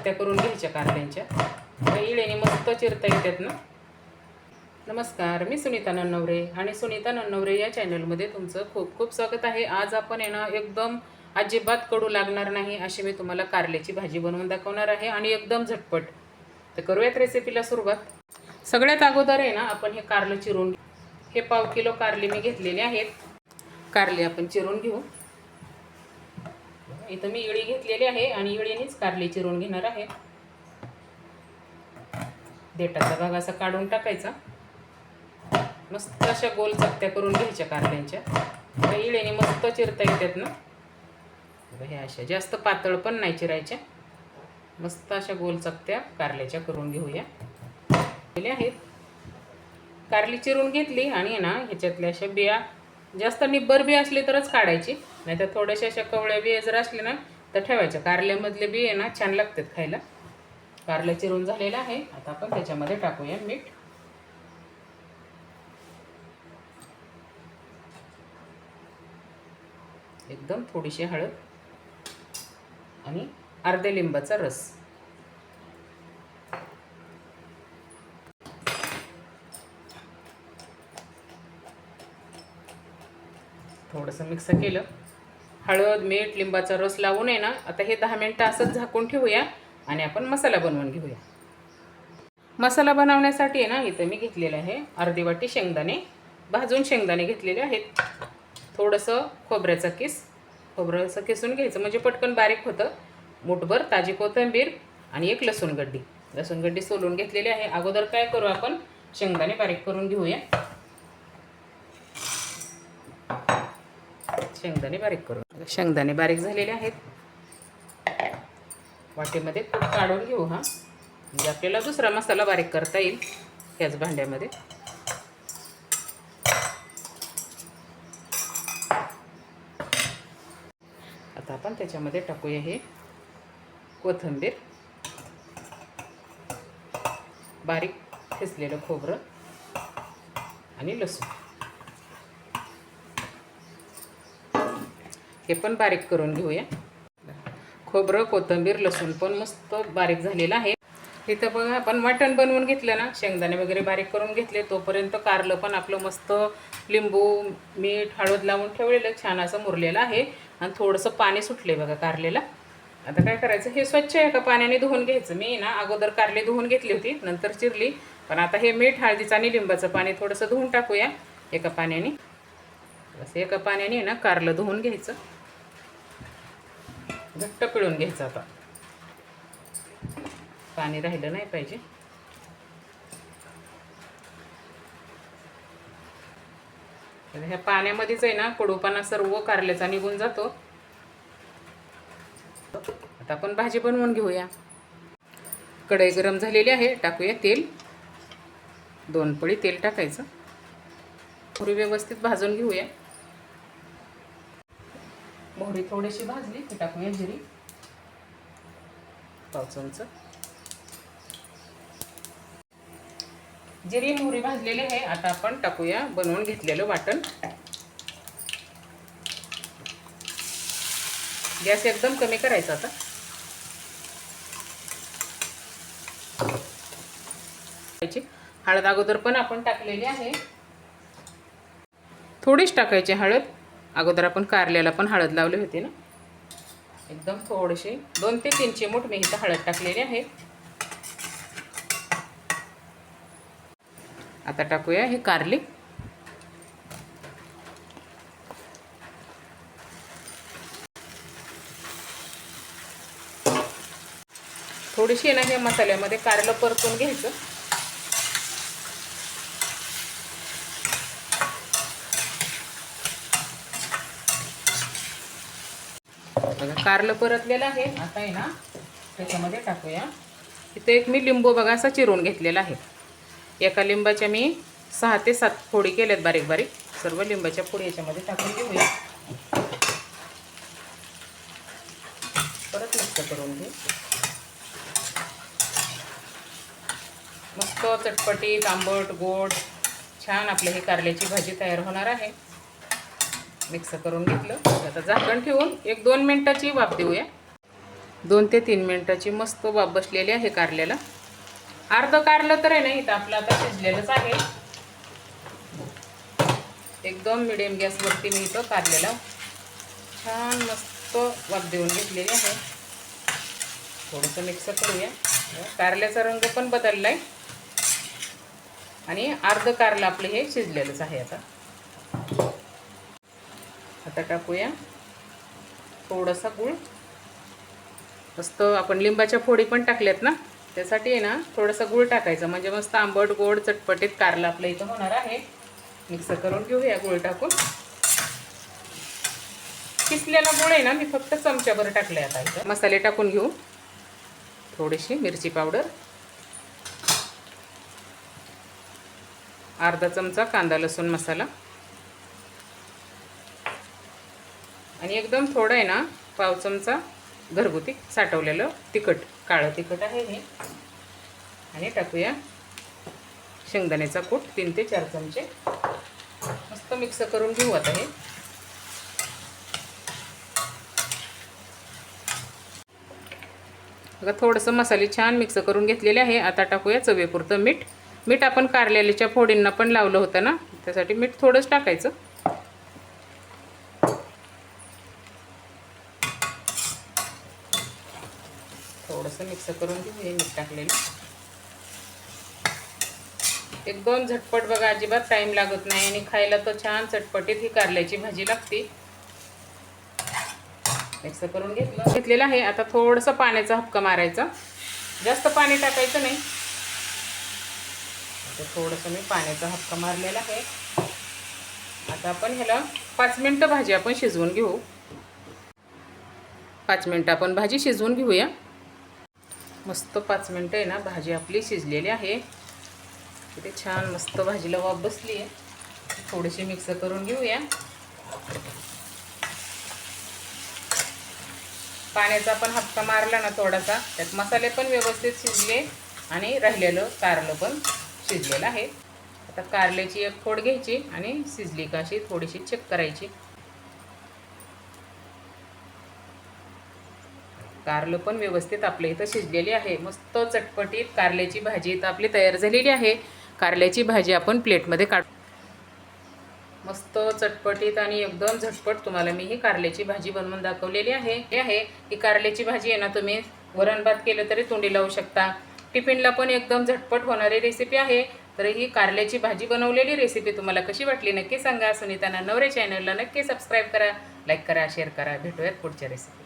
चकत्या करून घ्यायच्या कारल्यांच्या। इळेने मस्त चिरता येतात ना। नमस्कार, मी सुनीता नन्नवरे आणि सुनीता नन्नवरे या चॅनलमध्ये तुमचं खूप खूप स्वागत आहे। आज आपण एकदम अजिबात कडू लागणार नाही अशी मी तुम्हाला कारल्याची भाजी बनवून दाखवणार आहे आणि एकदम झटपट। तर करूयात रेसिपीला सुरुवात। सगळ्यात अगोदर आपण हे कारलं चिरून, हे पाव किलो कारले मी घेतलेले आहेत। कारले आपण चिरून घेऊ। इथं मी इळी घेतलेली आहे आणि इळीनेच कारले चिरून घेणार आहे। देठाचा भाग असा काढून टाकायचा। मस्त अशा गोल चकत्या करून घ्यायच्या कारल्यांच्या। इळीने मस्त चिरता येतात ना। हे अशा जास्त पातळ पण नाही चिरायच्या, मस्त अशा गोल चकत्या कारल्याच्या करून घेऊया। आहेत कारली चिरून घेतली आणि ह्याच्यातल्या अशा बिया जास्त निब्बर बी असले तरच काढायची, नाहीतर थोड्याशा अशा कवळ्या बिया जर असले ना तर ठेवायच्या। कारल्यामधले बी छान लागतात खायला। कारलं चिरून झालेलं आहे। आता आपण त्याच्यामध्ये टाकूया मीठ, एकदम थोडीशी हळद आणि अर्धे लिंबाचा रस। थोडंसं मिक्स केलं, हळद मीठ लिंबाचा रस लावून आता हे 10 मिनिटं असंच झाकून ठेवूया आणि आपण मसाला बनवून घेऊया। मसाला बनवण्यासाठी इथं मी घेतलेलं आहे अर्धी वाटी शेंगदाणे, भाजून शेंगदाणे घेतलेले आहेत। थोडंसं खोबऱ्याचा खोबऱ्याचं किसून घ्यायचं म्हणजे पटकन बारीक होतं। मुठभर ताजी कोथिंबीर आणि एक लसूण गड्डी सोलून घेतलेली आहे। अगोदर काय करू, आपण शेंगदाणे बारीक करून घेऊया। शेंगदाणे बारीक झालेले आहेत। वाटीमध्ये कूट काढून घेऊ म्हणजे आपल्याला दुसरा मसाला बारीक करता येईल त्याच भांड्यामध्ये। आता आपण त्याच्यामध्ये टाकूया हे कोथिंबीर, बारीक ठेचलेलं खोबरं आणि लसूण, हे पण बारीक करून घेऊया। खोबरं कोथिंबीर लसूण पण मस्त बारीक झालेलं आहे। इथं बघा आपण वाटण बनवून घेतलं ना, शेंगदाणे वगैरे बारीक करून घेतले, तोपर्यंत कारलं पण आपलं मस्त लिंबू मीठ हळद लावून ठेवलेलं छान असं मुरलेलं आहे आणि थोडंसं पाणी सुटले बघा कारलेला। आता काय करायचं, हे स्वच्छ एका पाण्याने धुवून घ्यायचं। मी अगोदर कारले धुवून घेतली होती, नंतर चिरली, पण आता हे मीठ हळदीचं आणि लिंबाचं पाणी थोडंसं धुवून टाकूया एका पाण्याने। असं एका पाण्याने कारलं धुवून घ्यायचं, घट्ट पिळून घ्यायचं। आता पाणी राहिलं नाही पाहिजे। ह्या पाण्यामध्येच कडूपणा सर्व कारल्याचा निघून जातो। आता आपण भाजी बनवून घेऊया। कढई गरम झालेली आहे, टाकूया तेल। 2 पळी तेल टाकायचं, मोहरी व्यवस्थित भाजून घेऊया। मोहरी थोडीशी भाजली की टाकूया जिरी, पाव चमचा जिरी मोहरी भाजलेली आहे। आता आपण टाकूया बनवून घेतलेलं वाटण। गॅस एकदम कमी करायचा। आता हळद अगोदर पण आपण टाकलेली आहे, थोडीच टाकायची हळद। अगोदर आपण कारल्याला पण हळद लावली होती ना, एकदम थोडीशी 2 ते 3 चिमूट मी इथं हळद टाकलेली आहे। आता टाकूया हे कारली, थोडीशी हे मसाल्यामध्ये कारलं परतून घ्यायचं। बघा कारलं परतलेलं आहे। आता त्याच्यामध्ये टाकूया, इथं एक मी लिंबू बघा असा चिरून घेतलेला आहे। एका लिंबाच्या मी 6 ते 7 फोडी केल्यात बारीक बारीक। सर्व लिंबाच्या फोडी याच्यामध्ये टाकून घेऊया, परत मिक्स करून घेऊ। मस्त चटपटीत आंबट गोड छान आपली ही कारल्याची भाजी तयार होणार आहे। मिक्स करून घेतलं, आता झाकण ठेवून 1-2 मिनिटाची वाफ देऊया। 2 ते 3 मिनिटाची मस्त वाफ बसलेली आहे कारल्याला. अर्ध कारलं तर आहे ना इथं आपलं आता शिजलेलंच आहे. एकदम मिडियम गॅसवरती मी इथं कारल्याला छान मस्त वाफ देऊन घेतलेली आहे. थोडंसं मिक्स करूया. कारल्याचा रंग पण बदलला आहे आणि अर्ध कारलं आपलं हे शिजलेलंच आहे. आता टाकूया थोडासा गूळ. मस्त आपण लिंबाच्या फोडी पण टाकल्यात ना, त्यासाठी आहे ना थोडासा गूळ टाकायचा, म्हणजे मस्त आंबट गोड चटपटीत कारलं आपलं इथं होणार आहे. मिक्स करून घेऊया गूळ टाकून. किसलेला गूळ आहे ना मी फक्त चमच्याभर टाकले. आता इथं मसाले टाकून घेऊ. थोडीशी मिरची पावडर, अर्धा चमचा कांदा लसूण मसाला आणि एकदम थोडं आहे ना पाव चमचा घरगुती साठवलेलं तिखट, काळं तिखट आहे हे. आणि टाकूया शेंगदाण्याचा कूट 3 ते 4 चमचे. मस्त मिक्स करून घेऊ आता हे. बघा थोडंसं मसाले छान मिक्स करून घेतलेले आहे. आता टाकूया चवीपुरतं मीठ. मीठ आपण कारल्याच्या फोडींना पण लावलं होतं ना, त्यासाठी मीठ थोडंच टाकायचं. थोडंसं मिक्स करून घेऊ हे मीठ टाकलेलं. एकदम झटपट बघा, अजिबात टाईम लागत नाही आणि खायला तर छान चटपटीत ही कारल्याची भाजी लागते. मिक्स करून घेतलेलं आहे. आता थोडंसं पाण्याचा हपका मारायचा, जास्त पाणी टाकायचं नाही. आता थोडंसं मी पाण्याचा हपका मारलेला आहे. आता आपण ह्याला 5 मिनिटं भाजी आपण शिजवून घेऊ. 5 मिनिटं आपण भाजी शिजवून घेऊया. मस्त 5 मिनिटं आहे ना भाजी आपली शिजलेली आहे. किती छान मस्त भाजीला वाफ बसली आहे. थोडीशी मिक्स करून घेऊया. पाण्याचा पण हपका मारला ना थोडासा, त्यात मसाले पण व्यवस्थित शिजले आणि राहिलेलं कारलं पण शिजलेलं आहे. आता कारल्याची एक फोड घ्यायची आणि शिजली का अशी थोडीशी चेक करायची. कारलं पण व्यवस्थित आपल्या इथं शिजलेली आहे. मस्त चटपटीत कारल्याची भाजी इथं आपली तयार झालेली आहे. कारल्याची भाजी आपण प्लेटमध्ये काढू. मस्त चटपटीत आणि एकदम झटपट तुम्हाला मी ही कारल्याची भाजी बनवून दाखवलेली आहे. ही कारल्याची भाजी आहे ना, तुम्ही वरण भात केलं तरी तोंडी लावू शकता. टिफिनला पण एकदम झटपट होणारी रेसिपी आहे. तर ही कारल्याची भाजी बनवलेली रेसिपी तुम्हाला कशी वाटली नक्की सांगा. सुनीता नवरे चॅनलला नक्की सबस्क्राईब करा, लाईक करा, शेअर करा. भेटूयात पुढच्या रेसिपी.